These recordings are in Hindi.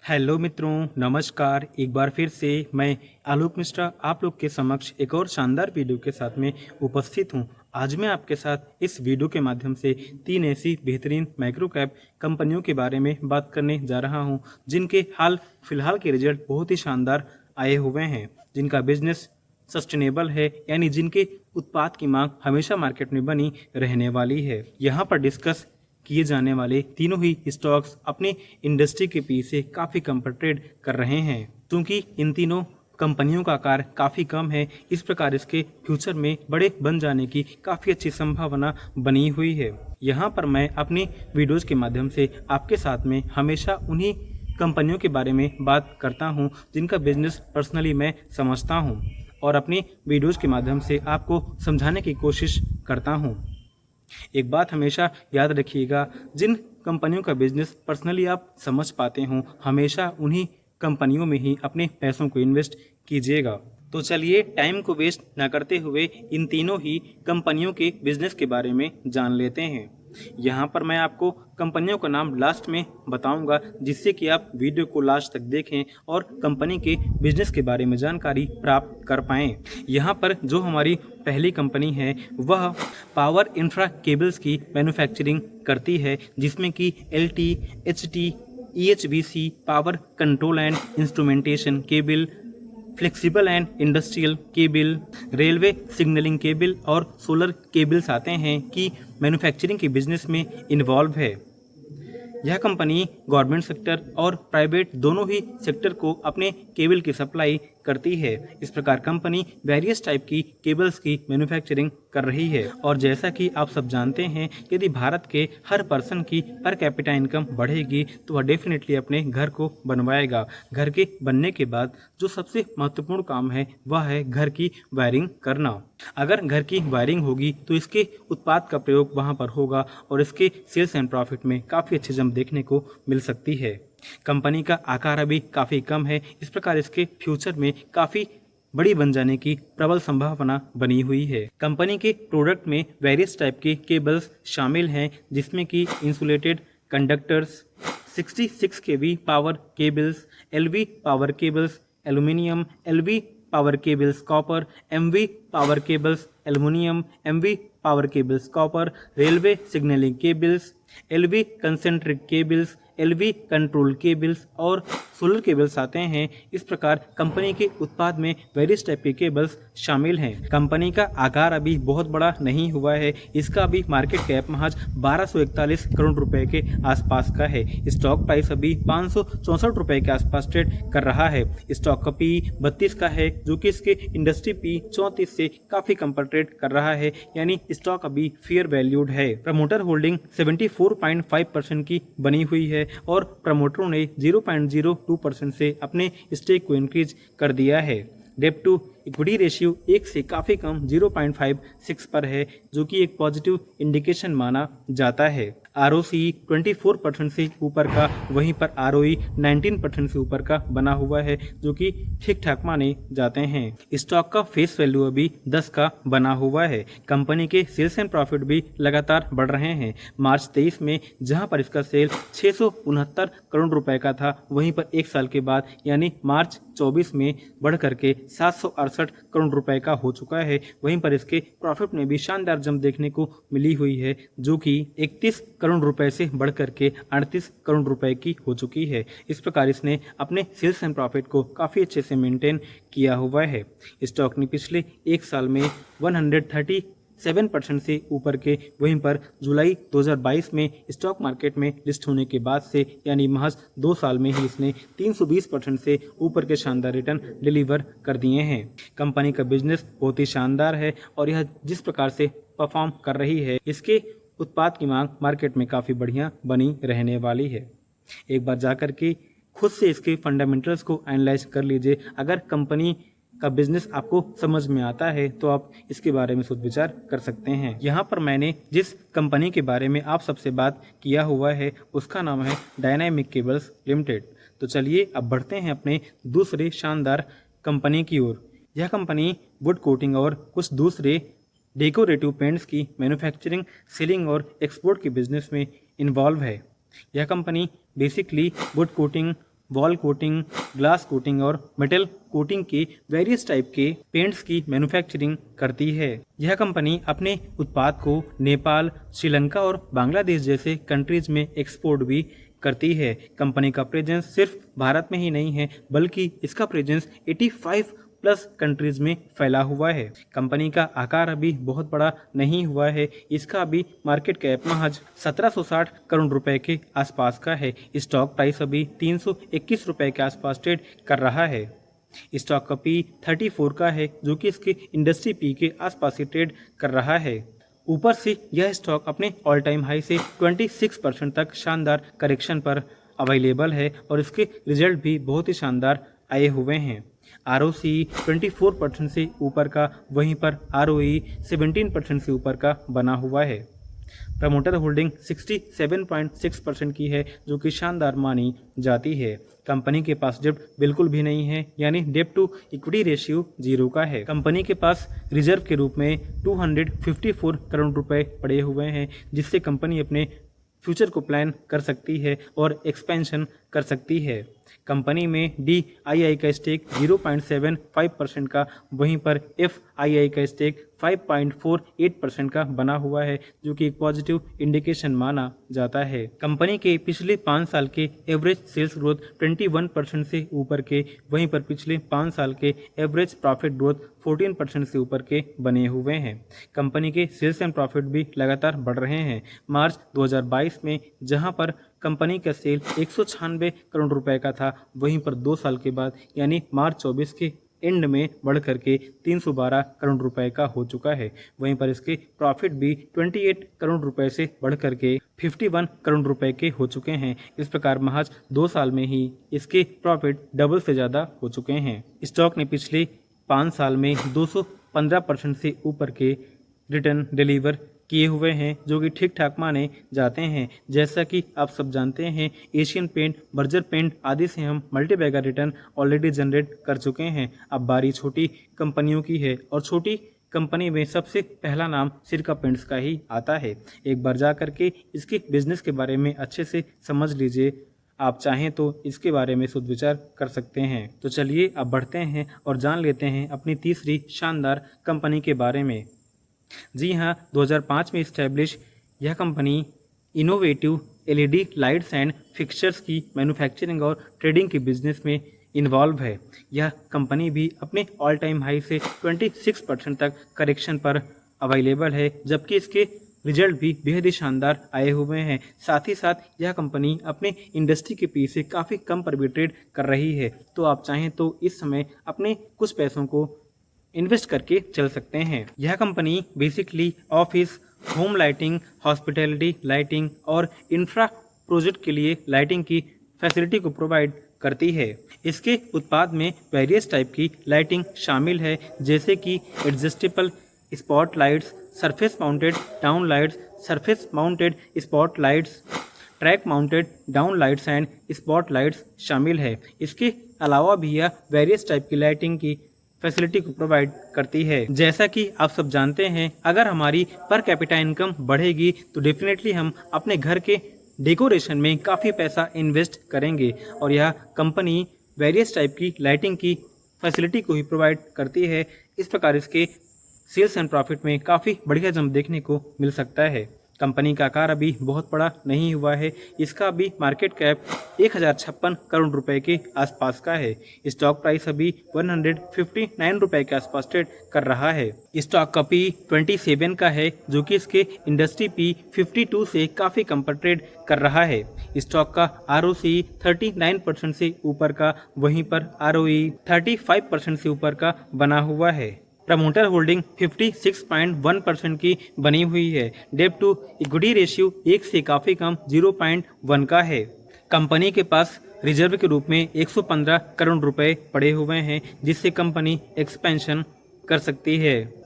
हेलो मित्रों, नमस्कार। एक बार फिर से मैं आलोक मिश्रा आप लोग के समक्ष एक और शानदार वीडियो के साथ में उपस्थित हूं। आज मैं आपके साथ इस वीडियो के माध्यम से 3 ऐसी बेहतरीन माइक्रो कैप कंपनियों के बारे में बात करने जा रहा हूं, जिनके हाल फिलहाल के रिजल्ट बहुत ही शानदार आए हुए हैं, जिनका बिजनेस सस्टेनेबल है, यानी जिनके उत्पाद की मांग हमेशा मार्केट में बनी रहने वाली है। यहाँ पर डिस्कस किए जाने वाले तीनों ही स्टॉक्स अपने इंडस्ट्री के पीछे काफ़ी कम पर ट्रेड कर रहे हैं। क्योंकि इन तीनों कंपनियों का आकार काफ़ी कम है, इस प्रकार इसके फ्यूचर में बड़े बन जाने की काफ़ी अच्छी संभावना बनी हुई है। यहाँ पर मैं अपनी वीडियोज़ के माध्यम से आपके साथ में हमेशा उन्हीं कंपनियों के बारे में बात करता हूँ जिनका बिजनेस पर्सनली मैं समझता हूँ और अपनी वीडियोज़ के माध्यम से आपको समझाने की कोशिश करता हूँ। एक बात हमेशा याद रखिएगा, जिन कंपनियों का बिजनेस पर्सनली आप समझ पाते हो, हमेशा उन्हीं कंपनियों में ही अपने पैसों को इन्वेस्ट कीजिएगा। तो चलिए टाइम को वेस्ट न करते हुए इन तीनों ही कंपनियों के बिजनेस के बारे में जान लेते हैं। यहाँ पर मैं आपको कंपनियों का नाम लास्ट में बताऊंगा, जिससे कि आप वीडियो को लास्ट तक देखें और कंपनी के बिजनेस के बारे में जानकारी प्राप्त कर पाएं। यहाँ पर जो हमारी पहली कंपनी है वह पावर इंफ्रा केबल्स की मैन्युफैक्चरिंग करती है, जिसमें कि LT, HT, EHVC, power control and instrumentation cable, flexible and industrial cable, railway signalling cable और सोलर केबल्स आते हैं कि मैन्युफैक्चरिंग के बिजनेस में इन्वॉल्व है। यह कंपनी गवर्नमेंट सेक्टर और प्राइवेट दोनों ही सेक्टर को अपने केबल की सप्लाई करती है। इस प्रकार कंपनी वेरियस टाइप की केबल्स की मैन्युफैक्चरिंग कर रही है। और जैसा कि आप सब जानते हैं, यदि भारत के हर पर्सन की पर कैपिटा इनकम बढ़ेगी तो वह डेफिनेटली अपने घर को बनवाएगा। घर के बनने के बाद जो सबसे महत्वपूर्ण काम है वह है घर की वायरिंग करना। अगर घर की वायरिंग होगी तो इसके उत्पाद का प्रयोग वहां पर होगा और इसके सेल्स एंड प्रॉफिट में काफ़ी अच्छी जंप देखने को मिल सकती है। कंपनी का आकार अभी काफ़ी कम है, इस प्रकार इसके फ्यूचर में काफ़ी बड़ी बन जाने की प्रबल संभावना बनी हुई है। कंपनी के प्रोडक्ट में वेरियस टाइप के केबल्स शामिल हैं, जिसमें कि insulated conductors, 66 kV power cables, LV power cables, aluminium, LV power cables copper, MV power cables aluminium, MV power cables copper, railway signalling cables, LV concentric cables, LV control cables और सोलर केबल्स आते हैं। इस प्रकार कंपनी के उत्पाद में वेरियस टाइप के केबल्स शामिल हैं। कंपनी का आकार अभी बहुत बड़ा नहीं हुआ है, इसका अभी मार्केट कैप महज 1241 करोड़ रुपए के आसपास का है। स्टॉक प्राइस अभी 564 रुपए के आसपास ट्रेड कर रहा है। स्टॉक का PE 32 का है, जो कि इसके इंडस्ट्री PE 34 से काफी कम पर ट्रेड कर रहा है, यानी स्टॉक अभी फेयर वैल्यूड है। प्रमोटर होल्डिंग 74.5% की बनी हुई है और प्रमोटरों ने 0.02% से अपने स्टेक को इंक्रीज कर दिया है। डेट टू इक्विटी रेशियो 1 से काफ़ी कम 0.56 पर है, जो कि एक पॉजिटिव इंडिकेशन माना जाता है। ROCE 24% से ऊपर का, वहीं पर ROE 19% से ऊपर का बना हुआ है, जो कि ठीक ठाक माने जाते हैं। स्टॉक का फेस वैल्यू अभी 10 का बना हुआ है। कंपनी के सेल्स एंड प्रॉफिट भी लगातार बढ़ रहे हैं। मार्च 23 में जहां पर इसका सेल 669 करोड़ रुपए का था, वहीं पर एक साल के बाद यानी मार्च 24 में बढ़ करके 768 करोड़ रुपए का हो चुका है। वहीं पर इसके प्रॉफिट में भी शानदार जंप देखने को मिली हुई है, जो कि 31 करोड़ रुपए से बढ़ करके 38 करोड़ रुपए की हो चुकी है। इस प्रकार इसने अपने सेल्स एंड प्रॉफिट को काफ़ी अच्छे से मेंटेन किया हुआ है। स्टॉक ने पिछले एक साल में 137% से ऊपर के, वहीं पर जुलाई 2022 में स्टॉक मार्केट में लिस्ट होने के बाद से, यानी महज 2 साल में ही इसने 320% से ऊपर के शानदार रिटर्न डिलीवर कर दिए हैं। कंपनी का बिजनेस बहुत ही शानदार है और यह जिस प्रकार से परफॉर्म कर रही है, इसके उत्पाद की मांग मार्केट में काफ़ी बढ़िया बनी रहने वाली है। एक बार जाकर के खुद से इसके फंडामेंटल्स को एनालाइज कर लीजिए। अगर कंपनी का बिजनेस आपको समझ में आता है तो आप इसके बारे में सोच विचार कर सकते हैं। यहाँ पर मैंने जिस कंपनी के बारे में आप सबसे बात किया हुआ है उसका नाम है डायनामिक केबल्स लिमिटेड। तो चलिए अब बढ़ते हैं अपने दूसरे शानदार कंपनी की ओर। यह कंपनी वुड कोटिंग और कुछ दूसरे डेकोरेटिव पेंट्स की मैन्युफैक्चरिंग, सेलिंग और एक्सपोर्ट के बिजनेस में इन्वॉल्व है। यह company basically would coating, wall coating, glass coating और मेटल कोटिंग के वेरियस टाइप के पेंट्स की मैन्युफैक्चरिंग करती है। यह कंपनी अपने उत्पाद को नेपाल, श्रीलंका और बांग्लादेश जैसे कंट्रीज में एक्सपोर्ट भी करती है। कंपनी का प्रेजेंस सिर्फ भारत में ही नहीं है, बल्कि इसका प्रेजेंस 85 प्लस कंट्रीज में फैला हुआ है। कंपनी का आकार अभी बहुत बड़ा नहीं हुआ है। इसका अभी मार्केट कैप महज 1760 करोड़ रुपए के आसपास का है। स्टॉक प्राइस अभी 321 रुपए के आसपास ट्रेड कर रहा है। स्टॉक का पी 34 का है, जो कि इसके इंडस्ट्री पी के आसपास ही ट्रेड कर रहा है। ऊपर से यह स्टॉक अपने ऑल टाइम हाई से 26% तक शानदार करेक्शन पर अवेलेबल है और इसके रिजल्ट भी बहुत ही शानदार आए हुए हैं। ROC 24% से ऊपर का, वहीं पर ROE 17% से ऊपर का बना हुआ है। प्रमोटर होल्डिंग 67.6% की है, जो कि शानदार मानी जाती है। कंपनी के पास डेब्ट बिल्कुल भी नहीं है, यानी डेब्ट टू इक्विटी रेशियो 0 का है। कंपनी के पास रिजर्व के रूप में 254 करोड़ रुपए पड़े हुए हैं, जिससे कंपनी अपने फ्यूचर को प्लान कर सकती है और एक्सपेंशन कर सकती है। कंपनी में DII का स्टेक 0.75% का, वहीं पर FII का स्टेक 5.48% का बना हुआ है, जो कि एक पॉजिटिव इंडिकेशन माना जाता है। कंपनी के पिछले 5 साल के एवरेज सेल्स ग्रोथ 21% से ऊपर के, वहीं पर पिछले 5 साल के एवरेज प्रॉफिट ग्रोथ 14% से ऊपर के बने हुए हैं। कंपनी के सेल्स एंड प्रॉफिट भी लगातार बढ़ रहे हैं। मार्च 2022 में जहां पर कंपनी का सेल 196 करोड़ रुपए का था, वहीं पर 2 साल के बाद यानी मार्च 24 के एंड में बढ़ करके 312 करोड़ रुपए का हो चुका है। वहीं पर इसके प्रॉफिट भी 28 करोड़ रुपए से बढ़ करके 51 करोड़ रुपए के हो चुके हैं। इस प्रकार महज 2 साल में ही इसके प्रॉफिट डबल से ज़्यादा हो चुके हैं। स्टॉक ने पिछले 5 साल में 215% से ऊपर के रिटर्न डिलीवर किए हुए हैं, जो कि ठीक ठाक माने जाते हैं। जैसा कि आप सब जानते हैं, एशियन पेंट, बर्जर पेंट आदि से हम मल्टीबैगर रिटर्न ऑलरेडी जनरेट कर चुके हैं। अब बारी छोटी कंपनियों की है और छोटी कंपनी में सबसे पहला नाम सिरका पेंट्स का ही आता है। एक बार जा करके इसके बिजनेस के बारे में अच्छे से समझ लीजिए। आप चाहें तो इसके बारे में शुद्ध विचार कर सकते हैं। तो चलिए अब बढ़ते हैं और जान लेते हैं अपनी तीसरी शानदार कंपनी के बारे में। जी हाँ, 2005 में इस्टेब्लिश यह company innovative LED lights and fixtures की मैन्युफैक्चरिंग और ट्रेडिंग के बिजनेस में इन्वॉल्व है। यह कंपनी भी अपने ऑल टाइम हाई से 26% तक करेक्शन पर अवेलेबल है, जबकि इसके रिजल्ट भी बेहद ही शानदार आए हुए हैं। साथ ही साथ यह कंपनी अपने इंडस्ट्री के पी से काफ़ी कम पर भी ट्रेड कर रही है। तो आप चाहें तो इस समय अपने कुछ पैसों को इन्वेस्ट करके चल सकते हैं। यह company basically office, home lighting, hospitality lighting और इंफ्रा प्रोजेक्ट के लिए लाइटिंग की फैसिलिटी को प्रोवाइड करती है। इसके उत्पाद में वेरियस टाइप की लाइटिंग शामिल है, जैसे कि adjustable spot lights, surface mounted down lights, surface mounted spot lights, track mounted down lights and spot lights शामिल है। इसके अलावा भी यह वेरियस टाइप की लाइटिंग की फैसिलिटी को प्रोवाइड करती है। जैसा कि आप सब जानते हैं, अगर हमारी पर कैपिटा इनकम बढ़ेगी तो डेफिनेटली हम अपने घर के डेकोरेशन में काफ़ी पैसा इन्वेस्ट करेंगे और यह कंपनी वेरियस टाइप की लाइटिंग की फैसिलिटी को ही प्रोवाइड करती है। इस प्रकार इसके सेल्स एंड प्रॉफिट में काफ़ी बढ़िया जंप देखने को मिल सकता है। कंपनी का आकार अभी बहुत बड़ा नहीं हुआ है। इसका अभी मार्केट कैप 1056 करोड़ रुपए के आसपास का है। स्टॉक प्राइस अभी 159 रुपए के आसपास ट्रेड कर रहा है। स्टॉक का पी 27 का है, जो कि इसके इंडस्ट्री पी 52 से काफ़ी कम पर ट्रेड कर रहा है। स्टॉक का ROC 39% से ऊपर का, वहीं पर ROE 35% से ऊपर का बना हुआ है। प्रमोटर होल्डिंग 56.1% की बनी हुई है। डेब्ट टू इक्विटी रेशियो 1 से काफ़ी कम 0.1 का है। कंपनी के पास रिजर्व के रूप में 115 करोड़ रुपए पड़े हुए हैं, जिससे कंपनी एक्सपेंशन कर सकती है।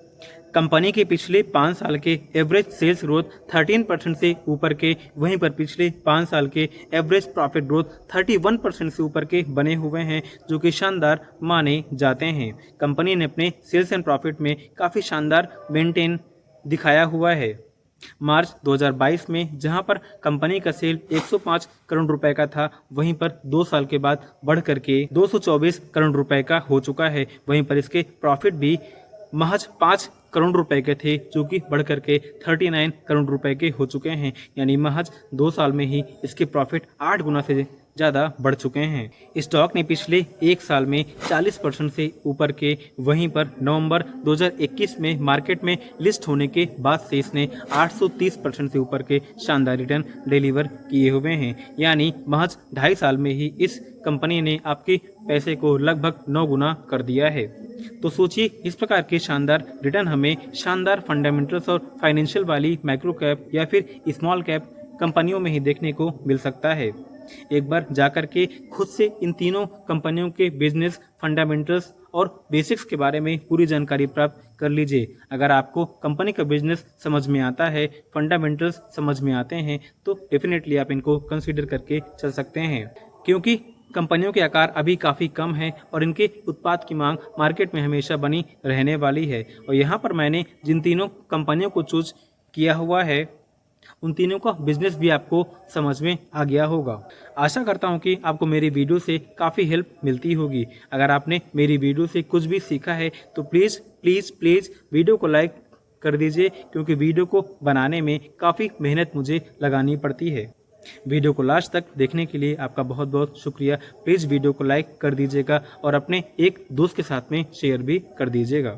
कंपनी के पिछले 5 साल के एवरेज सेल्स ग्रोथ 13% से ऊपर के, वहीं पर पिछले 5 साल के एवरेज प्रॉफिट ग्रोथ 31% से ऊपर के बने हुए हैं, जो कि शानदार माने जाते हैं। कंपनी ने अपने सेल्स एंड प्रॉफिट में काफ़ी शानदार मेंटेन दिखाया हुआ है। मार्च 2022 में जहां पर कंपनी का सेल 105 करोड़ रुपए का था, वहीं पर 2 साल के बाद बढ़ करके 224 करोड़ रुपए का हो चुका है। वहीं पर इसके प्रॉफिट भी महज 5 करोड़ रुपए के थे, जो कि बढ़ करके 39 करोड़ रुपए के हो चुके हैं। यानी महज 2 साल में ही इसके प्रॉफिट 8 गुना से ज़्यादा बढ़ चुके हैं। स्टॉक ने पिछले 1 साल में 40% से ऊपर के, वहीं पर नवंबर 2021 में मार्केट में लिस्ट होने के बाद से इसने 830% से ऊपर के शानदार रिटर्न डिलीवर किए हुए हैं। यानी महज 2.5 साल में ही इस कंपनी ने आपके पैसे को लगभग 9 गुना कर दिया है। तो सोचिए, इस प्रकार के शानदार रिटर्न हमें शानदार फंडामेंटल्स और फाइनेंशियल वाली माइक्रो कैप या फिर स्मॉल कैप कंपनियों में ही देखने को मिल सकता है। एक बार जाकर के खुद से इन तीनों कंपनियों के बिजनेस फंडामेंटल्स और बेसिक्स के बारे में पूरी जानकारी प्राप्त कर लीजिए। अगर आपको कंपनी का बिजनेस समझ में आता है, फंडामेंटल्स समझ में आते हैं, तो डेफिनेटली आप इनको कंसीडर करके चल सकते हैं, क्योंकि कंपनियों के आकार अभी काफ़ी कम है और इनके उत्पाद की मांग मार्केट में हमेशा बनी रहने वाली है। और यहाँ पर मैंने जिन तीनों कंपनियों को चूज किया हुआ है, उन तीनों का बिजनेस भी आपको समझ में आ गया होगा। आशा करता हूं कि आपको मेरी वीडियो से काफ़ी हेल्प मिलती होगी। अगर आपने मेरी वीडियो से कुछ भी सीखा है तो प्लीज़ प्लीज़ प्लीज़ वीडियो को लाइक कर दीजिए, क्योंकि वीडियो को बनाने में काफ़ी मेहनत मुझे लगानी पड़ती है। वीडियो को लास्ट तक देखने के लिए आपका बहुत बहुत शुक्रिया। प्लीज़ वीडियो को लाइक कर दीजिएगा और अपने एक दोस्त के साथ में शेयर भी कर दीजिएगा।